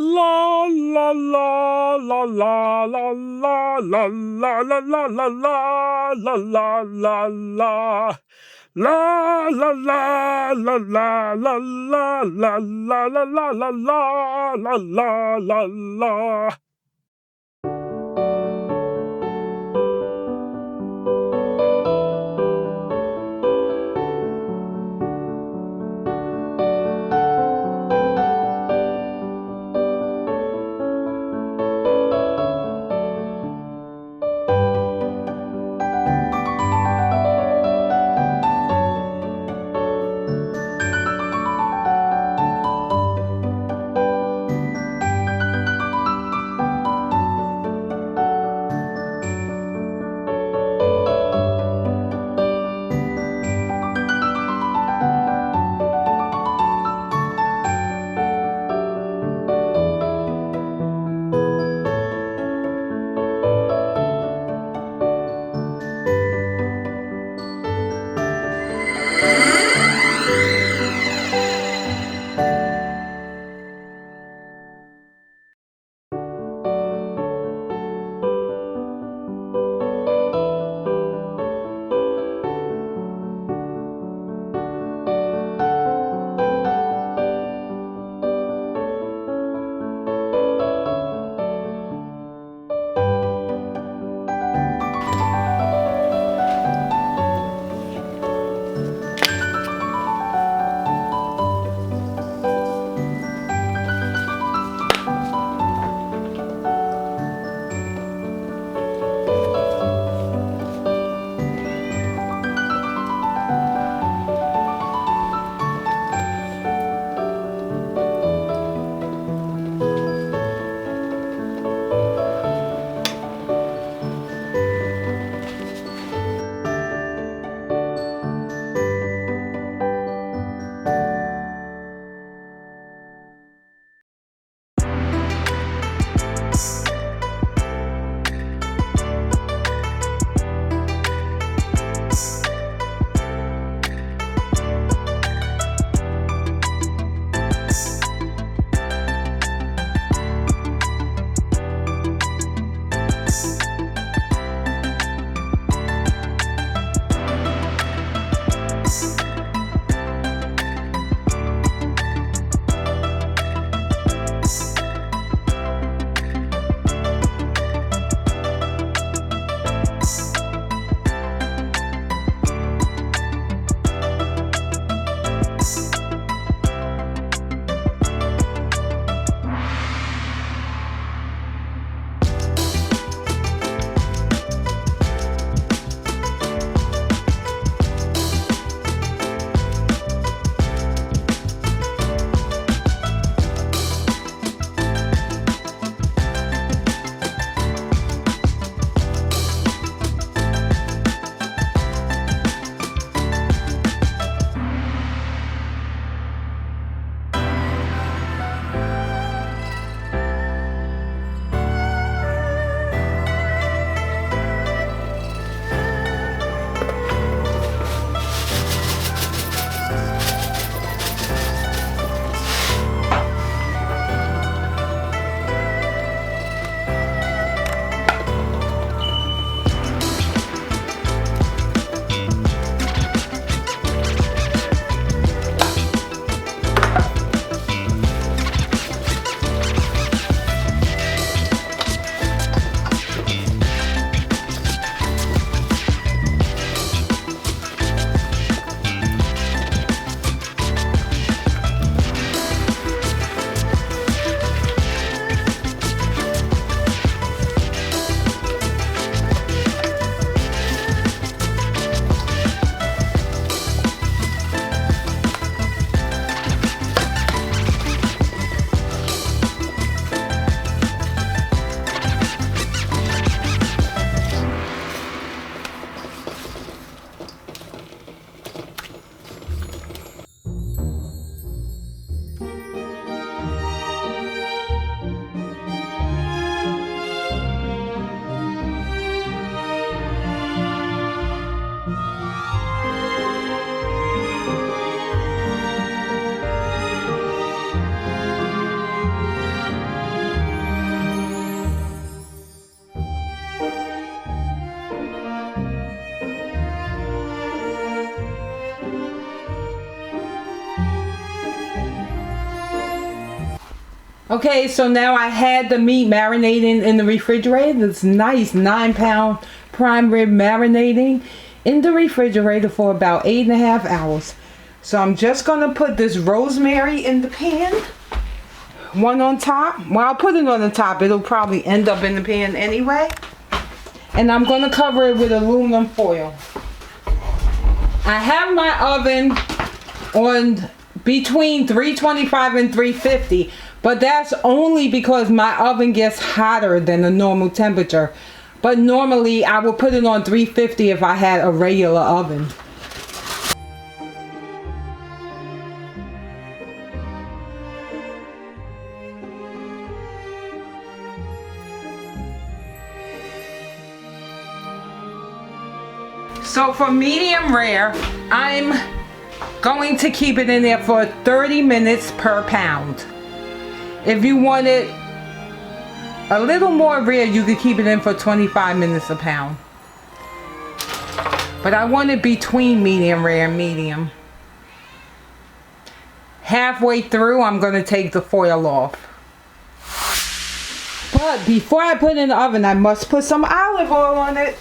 啦啦啦啦啦啦啦啦啦啦啦啦啦啦啦啦啦。啦啦啦啦啦啦啦啦啦啦啦啦啦啦啦啦。Okay, so now I had the meat marinating in the refrigerator. This nice 9-pound prime rib marinating in the refrigerator for about 8.5 hours. So I'm just gonna put this rosemary in the pan. One on top. Well, I'll put it on the top. It'll probably end up in the pan anyway. And I'm gonna cover it with aluminum foil. I have my oven on between 325 and 350, but that's only because my oven gets hotter than the normal temperature. But normally I would put it on 350 if I had a regular oven. So for medium rare, I'm going to keep it in there for 30 minutes per pound. If you want it a little more rare, you could keep it in for 25 minutes a pound. But I want it between medium rare and medium. Halfway through, I'm going to take the foil off. But before I put it in the oven, I must put some olive oil on it.